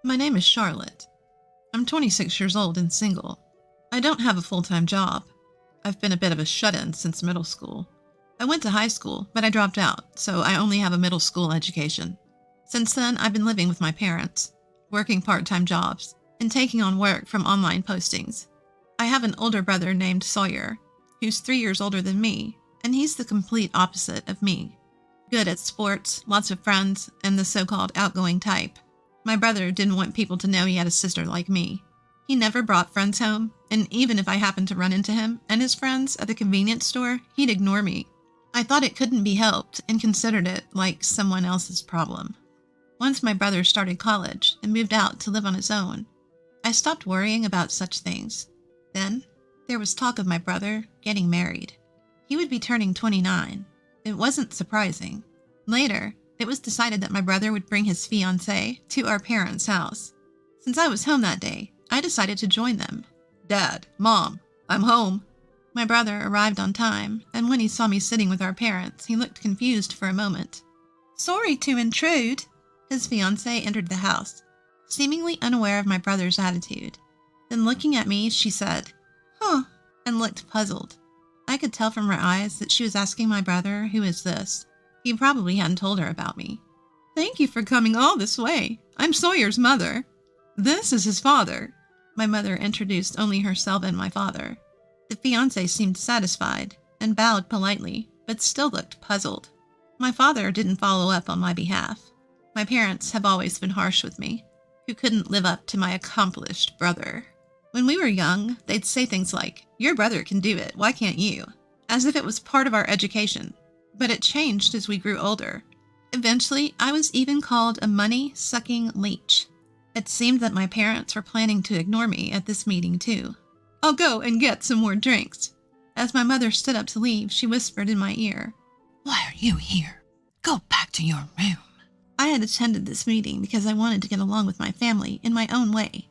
My name is Charlotte. I'm 26 years old and single. I don't have a full-time job. I've been a bit of a shut-in since middle school. I went to high school, but I dropped out, so I only have a middle school education. Since then, I've been living with my parents, working part-time jobs, and taking on work from online postings. I have an older brother named Sawyer, who's 3 years older than me, and he's the complete opposite of me. Good at sports, lots of friends, and the so-called outgoing type. My brother didn't want people to know he had a sister like me. He never brought friends home, and even if I happened to run into him and his friends at the convenience store, he'd ignore me. I thought it couldn't be helped and considered it like someone else's problem. Once my brother started college and moved out to live on his own, I stopped worrying about such things. Then, there was talk of my brother getting married. He would be turning 29. It wasn't surprising. Later, it was decided that my brother would bring his fiancée to our parents' house. Since I was home that day, I decided to join them. "Dad, Mom, I'm home." My brother arrived on time, and when he saw me sitting with our parents, he looked confused for a moment. "Sorry to intrude." His fiancée entered the house, seemingly unaware of my brother's attitude. Then looking at me, she said, "Huh," and looked puzzled. I could tell from her eyes that she was asking my brother, "Who is this?" He probably hadn't told her about me. "Thank you for coming all this way. I'm Sawyer's mother. This is his father." My mother introduced only herself and my father. The fiancé seemed satisfied and bowed politely, but still looked puzzled. My father didn't follow up on my behalf. My parents have always been harsh with me, who couldn't live up to my accomplished brother. When we were young, they'd say things like, "Your brother can do it, why can't you?" As if it was part of our education. But it changed as we grew older. Eventually, I was even called a money-sucking leech. It seemed that my parents were planning to ignore me at this meeting too. "I'll go and get some more drinks." As my mother stood up to leave, she whispered in my ear, "Why are you here? Go back to your room." I had attended this meeting because I wanted to get along with my family in my own way,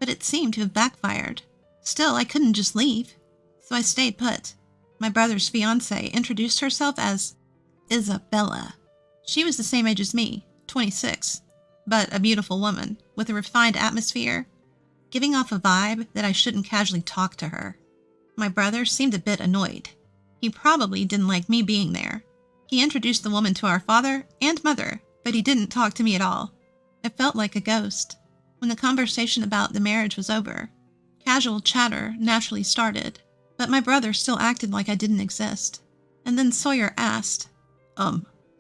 but it seemed to have backfired. Still, I couldn't just leave, so I stayed put. My brother's fiancée introduced herself as Isabella. She was the same age as me, 26, but a beautiful woman with a refined atmosphere, giving off a vibe that I shouldn't casually talk to her. My brother seemed a bit annoyed. He probably didn't like me being there. He introduced the woman to our father and mother, but he didn't talk to me at all. I felt like a ghost. When the conversation about the marriage was over, casual chatter naturally started, but my brother still acted like I didn't exist. And then Sawyer asked,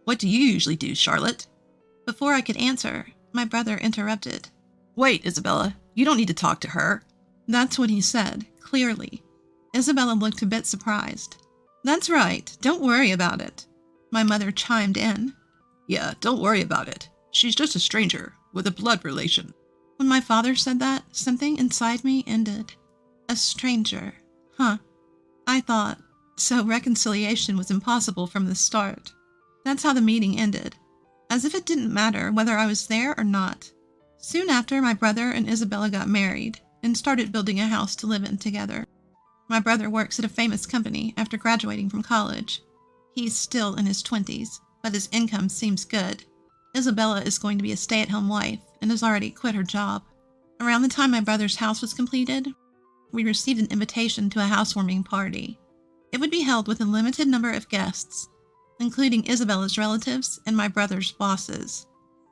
What do you usually do, Charlotte?" Before I could answer, my brother interrupted. "Wait, Isabella, you don't need to talk to her." That's what he said, clearly. Isabella looked a bit surprised. "That's right, don't worry about it." My mother chimed in. "Yeah, don't worry about it. She's just a stranger with a blood relation." When my father said that, something inside me ended. A stranger. Huh. I thought, so reconciliation was impossible from the start. That's how the meeting ended, as if it didn't matter whether I was there or not. Soon after, my brother and Isabella got married and started building a house to live in together. My brother works at a famous company after graduating from college. He's still in his 20s, but his income seems good. Isabella is going to be a stay-at-home wife and has already quit her job. Around the time my brother's house was completed, we received an invitation to a housewarming party. It would be held with a limited number of guests, including Isabella's relatives and my brother's bosses.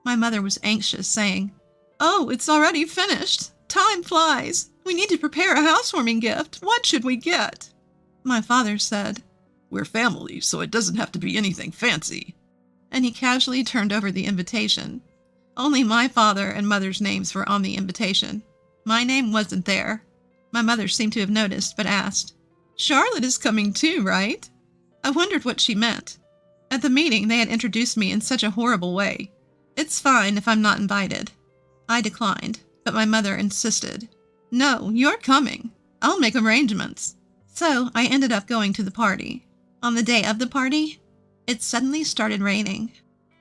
My mother was anxious, saying, "Oh, it's already finished. Time flies. We need to prepare a housewarming gift. What should we get?" My father said, "We're family, so it doesn't have to be anything fancy." And he casually turned over the invitation. Only my father and mother's names were on the invitation. My name wasn't there. My mother seemed to have noticed, but asked, "Charlotte is coming too, right?" I wondered what she meant. At the meeting, they had introduced me in such a horrible way. "It's fine if I'm not invited." I declined, but my mother insisted. "No, you're coming. I'll make arrangements." So I ended up going to the party. On the day of the party, it suddenly started raining.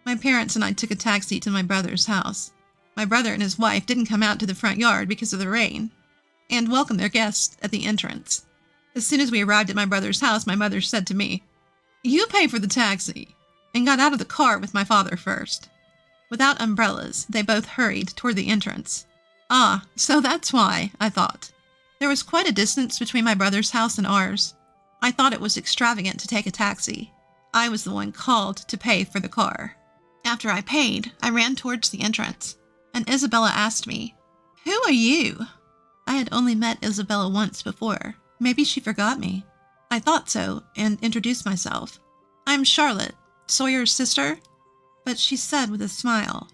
My parents and I took a taxi to my brother's house. My brother and his wife didn't come out to the front yard because of the rain, and welcomed their guests at the entrance. As soon as we arrived at my brother's house, my mother said to me, "You pay for the taxi," and got out of the car with my father first. Without umbrellas, they both hurried toward the entrance. Ah, so that's why, I thought. There was quite a distance between my brother's house and ours. I thought it was extravagant to take a taxi. I was the one called to pay for the car. After I paid, I ran towards the entrance, and Isabella asked me, "Who are you?" I had only met Isabella once before. Maybe she forgot me. I thought so, and introduced myself. "I'm Charlotte, Sawyer's sister." But she said with a smile,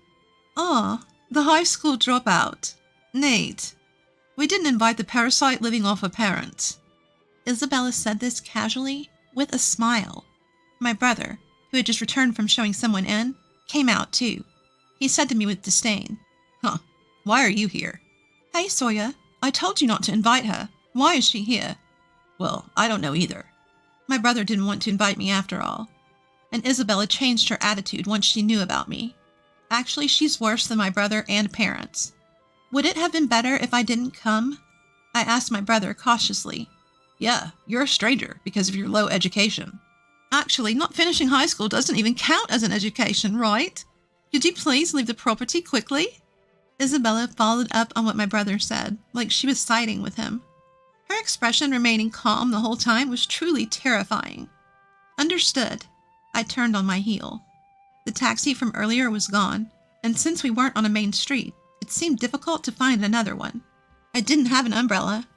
"Oh, the high school dropout. Neat. We didn't invite the parasite living off her parents." Isabella said this casually, with a smile. My brother, who had just returned from showing someone in, came out too. He said to me with disdain, "Huh, why are you here?" "Hey, Sawyer, I told you not to invite her. Why is she here?" "Well, I don't know either." My brother didn't want to invite me after all. And Isabella changed her attitude once she knew about me. Actually, she's worse than my brother and parents. Would it have been better if I didn't come? I asked my brother cautiously. "Yeah, you're a stranger because of your low education." "Actually, not finishing high school doesn't even count as an education, right? Could you please leave the property quickly?" Isabella followed up on what my brother said, like she was siding with him. Her expression remaining calm the whole time was truly terrifying. Understood. I turned on my heel. The taxi from earlier was gone, and since we weren't on a main street, it seemed difficult to find another one. I didn't have an umbrella.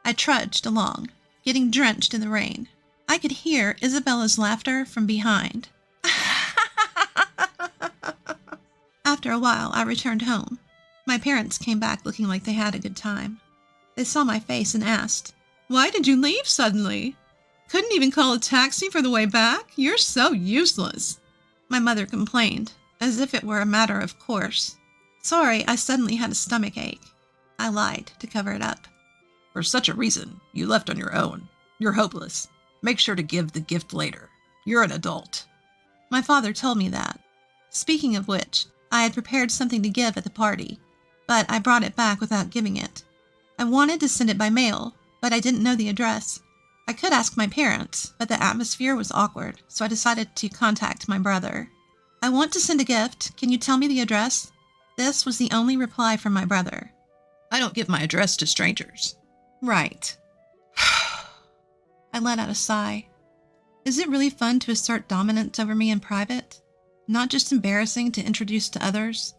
I trudged along, getting drenched in the rain. I could hear Isabella's laughter from behind. After a while, I returned home. My parents came back looking like they had a good time. They saw my face and asked, "Why did you leave suddenly? Couldn't even call a taxi for the way back? You're so useless." My mother complained, as if it were a matter of course. Sorry, I suddenly had a stomach ache. I lied to cover it up. "For such a reason, you left on your own. You're hopeless. Make sure to give the gift later. You're an adult." My father told me that. Speaking of which, I had prepared something to give at the party, but I brought it back without giving it. I wanted to send it by mail, but I didn't know the address. I could ask my parents, but the atmosphere was awkward, so I decided to contact my brother. "I want to send a gift. Can you tell me the address?" This was the only reply from my brother. "I don't give my address to strangers." "Right." I let out a sigh. Is it really fun to assert dominance over me in private? Not just embarrassing to introduce to others?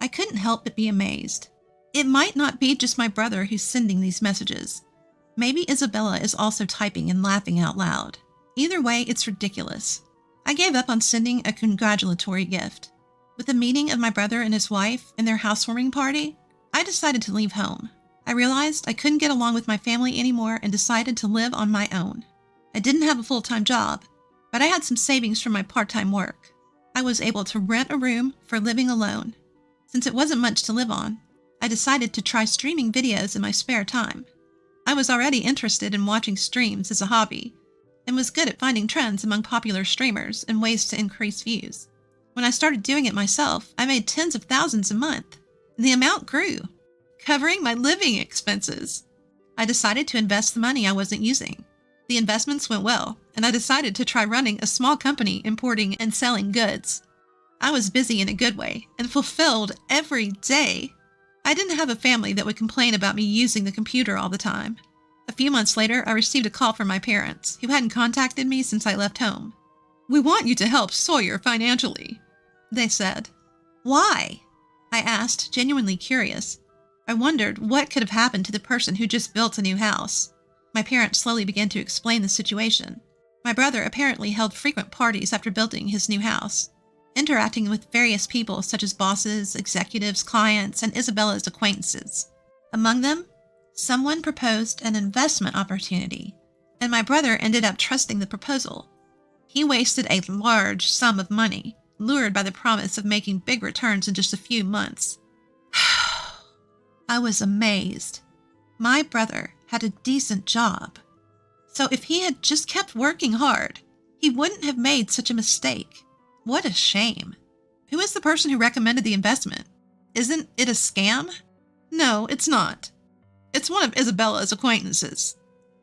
I couldn't help but be amazed. It might not be just my brother who's sending these messages. Maybe Isabella is also typing and laughing out loud. Either way, it's ridiculous. I gave up on sending a congratulatory gift. With the meeting of my brother and his wife and their housewarming party, I decided to leave home. I realized I couldn't get along with my family anymore and decided to live on my own. I didn't have a full-time job, but I had some savings from my part-time work. I was able to rent a room for living alone. Since it wasn't much to live on, I decided to try streaming videos in my spare time. I was already interested in watching streams as a hobby, and was good at finding trends among popular streamers and ways to increase views. When I started doing it myself, I made tens of thousands a month, and the amount grew, covering my living expenses. I decided to invest the money I wasn't using. The investments went well, and I decided to try running a small company importing and selling goods. I was busy in a good way and fulfilled every day. I didn't have a family that would complain about me using the computer all the time. A few months later, I received a call from my parents, who hadn't contacted me since I left home. "We want you to help Sawyer financially," they said. "Why?" I asked, genuinely curious. I wondered what could have happened to the person who just built a new house. My parents slowly began to explain the situation. My brother apparently held frequent parties after building his new house, interacting with various people such as bosses, executives, clients, and Isabella's acquaintances. Among them, someone proposed an investment opportunity, and my brother ended up trusting the proposal. He wasted a large sum of money, lured by the promise of making big returns in just a few months. I was amazed. My brother had a decent job. So if he had just kept working hard, he wouldn't have made such a mistake. What a shame. Who is the person who recommended the investment? Isn't it a scam? No, it's not. It's one of Isabella's acquaintances.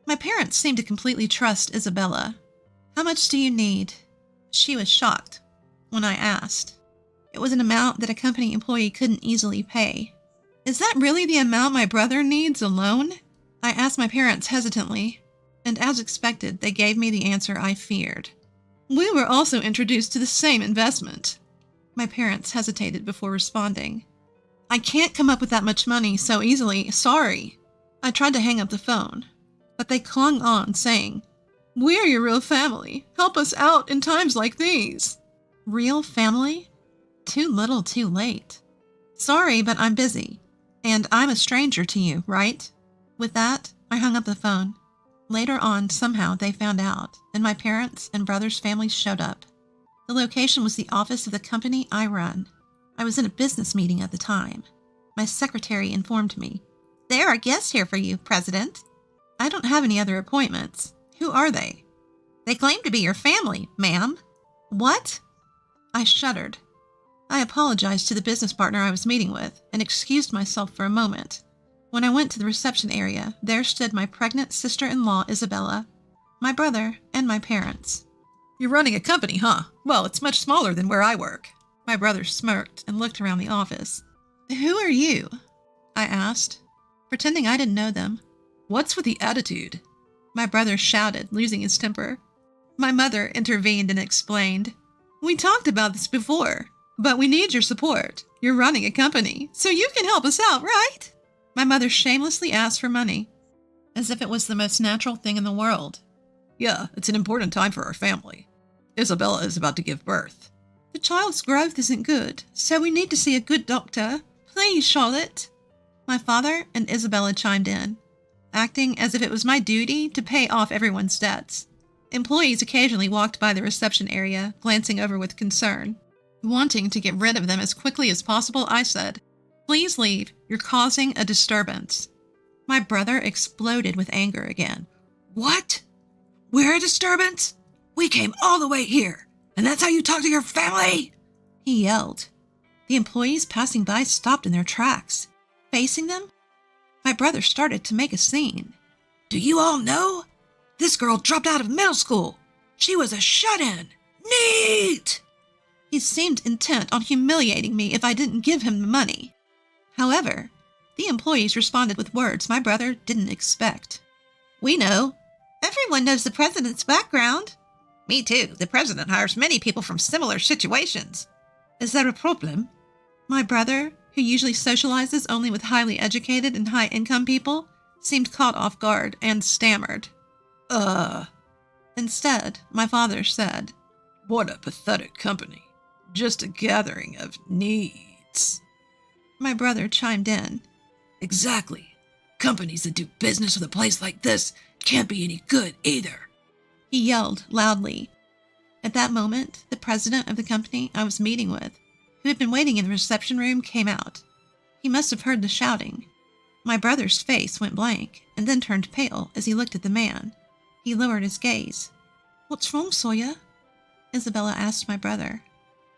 My parents seemed to completely trust Isabella. "How much do you need?" She was shocked when I asked. It was an amount that a company employee couldn't easily pay. Is that really the amount my brother needs alone? I asked my parents hesitantly, and as expected, they gave me the answer I feared. We were also introduced to the same investment. My parents hesitated before responding. I can't come up with that much money so easily, sorry. I tried to hang up the phone, but they clung on, saying, We're your real family. Help us out in times like these. Real family? Too little, too late. Sorry, but I'm busy, and I'm a stranger to you, right? With that, I hung up the phone. Later on, somehow, they found out, and my parents' and brother's families showed up. The location was the office of the company I run. I was in a business meeting at the time. My secretary informed me, There are guests here for you, President. I don't have any other appointments. Who are they? They claim to be your family, ma'am. What? I shuddered. I apologized to the business partner I was meeting with and excused myself for a moment. When I went to the reception area, there stood my pregnant sister-in-law, Isabella, my brother, and my parents. You're running a company, huh? Well, it's much smaller than where I work. My brother smirked and looked around the office. Who are you? I asked, pretending I didn't know them. What's with the attitude? My brother shouted, losing his temper. My mother intervened and explained, We talked about this before, but we need your support. You're running a company, so you can help us out, right? My mother shamelessly asked for money, as if it was the most natural thing in the world. Yeah, it's an important time for our family. Isabella is about to give birth. The child's growth isn't good, so we need to see a good doctor. Please, Charlotte. My father and Isabella chimed in, acting as if it was my duty to pay off everyone's debts. Employees occasionally walked by the reception area, glancing over with concern. Wanting to get rid of them as quickly as possible, I said, Please leave. You're causing a disturbance. My brother exploded with anger again. What? We're a disturbance? We came all the way here, and that's how you talk to your family? He yelled. The employees passing by stopped in their tracks. Facing them, my brother started to make a scene. Do you all know? This girl dropped out of middle school. She was a shut-in. Neat! He seemed intent on humiliating me if I didn't give him the money. However, the employees responded with words my brother didn't expect. We know. Everyone knows the president's background. Me too. The president hires many people from similar situations. Is there a problem? My brother, who usually socializes only with highly educated and high-income people, seemed caught off guard and stammered. Instead, my father said, What a pathetic company. Just a gathering of needs. My brother chimed in. Exactly. Companies that do business with a place like this can't be any good either. He yelled loudly. At that moment, the president of the company I was meeting with, who had been waiting in the reception room, came out. He must have heard the shouting. My brother's face went blank and then turned pale as he looked at the man. He lowered his gaze. What's wrong, Sawyer? Isabella asked my brother.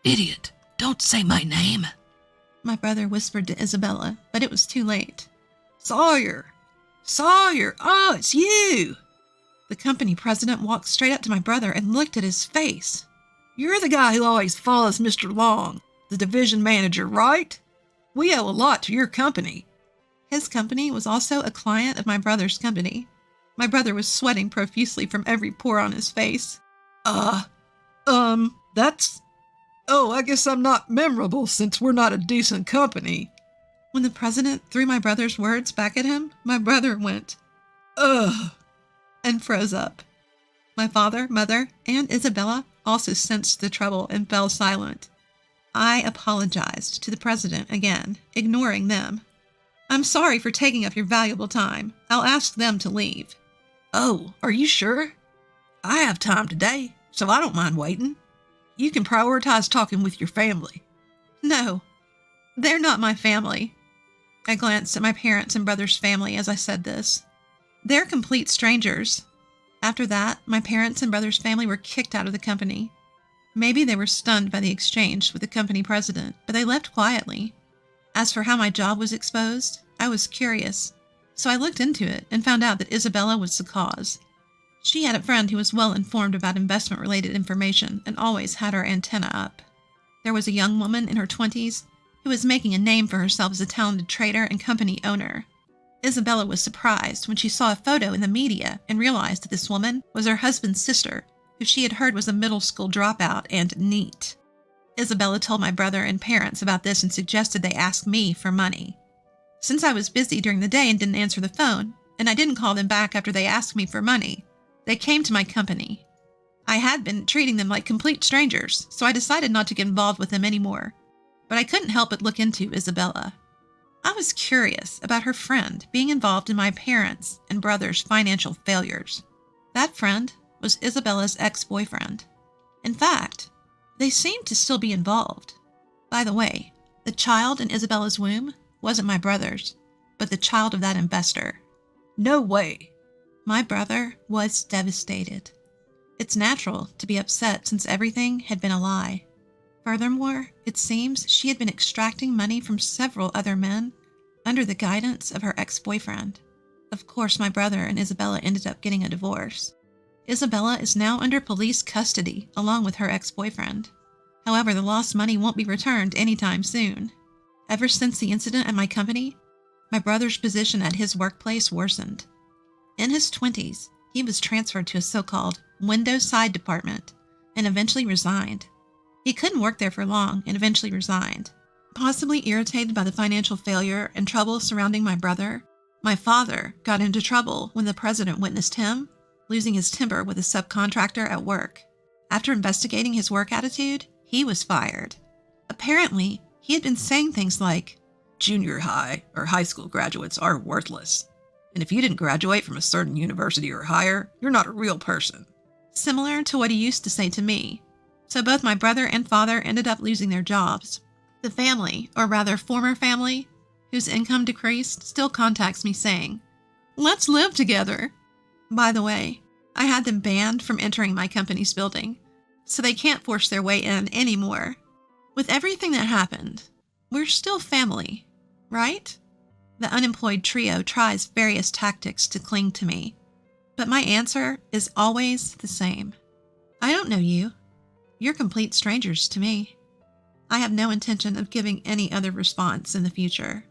Idiot, don't say my name. My brother whispered to Isabella, but it was too late. Sawyer! Sawyer! Oh, it's you! The company president walked straight up to my brother and looked at his face. You're the guy who always follows Mr. Long, the division manager, right? We owe a lot to your company. His company was also a client of my brother's company. My brother was sweating profusely from every pore on his face. That's... Oh, I guess I'm not memorable since we're not a decent company. When the president threw my brother's words back at him, my brother went, Ugh, and froze up. My father, mother, and Isabella also sensed the trouble and fell silent. I apologized to the president again, ignoring them. I'm sorry for taking up your valuable time. I'll ask them to leave. Oh, are you sure? I have time today, so I don't mind waiting. You can prioritize talking with your family. No, they're not my family. I glanced at my parents' and brother's family as I said this. They're complete strangers. After that, my parents' and brother's family were kicked out of the company. Maybe they were stunned by the exchange with the company president, but they left quietly. As for how my job was exposed, I was curious, so I looked into it and found out that Isabella was the cause. She had a friend who was well informed about investment-related information and always had her antenna up. There was a young woman in her 20s who was making a name for herself as a talented trader and company owner. Isabella was surprised when she saw a photo in the media and realized that this woman was her husband's sister, who she had heard was a middle school dropout and neat. Isabella told my brother and parents about this and suggested they ask me for money. Since I was busy during the day and didn't answer the phone, and I didn't call them back after they asked me for money, they came to my company. I had been treating them like complete strangers, so I decided not to get involved with them anymore. But I couldn't help but look into Isabella. I was curious about her friend being involved in my parents' and brother's financial failures. That friend was Isabella's ex-boyfriend. In fact, they seemed to still be involved. By the way, the child in Isabella's womb wasn't my brother's, but the child of that investor. No way. My brother was devastated. It's natural to be upset since everything had been a lie. Furthermore, it seems she had been extracting money from several other men under the guidance of her ex-boyfriend. Of course, my brother and Isabella ended up getting a divorce. Isabella is now under police custody along with her ex-boyfriend. However, the lost money won't be returned anytime soon. Ever since the incident at my company, my brother's position at his workplace worsened. In his 20s, he was transferred to a so-called window side department and eventually resigned. He couldn't work there for long and eventually resigned. Possibly irritated by the financial failure and trouble surrounding my brother, my father got into trouble when the president witnessed him losing his temper with a subcontractor at work. After investigating his work attitude, he was fired. Apparently, he had been saying things like, "Junior high or high school graduates are worthless. And if you didn't graduate from a certain university or higher, you're not a real person." Similar to what he used to say to me. So both my brother and father ended up losing their jobs. The family, or rather former family, whose income decreased, still contacts me saying, "Let's live together." By the way, I had them banned from entering my company's building, so they can't force their way in anymore. With everything that happened, we're still family, right? The unemployed trio tries various tactics to cling to me, but my answer is always the same. I don't know you. You're complete strangers to me. I have no intention of giving any other response in the future.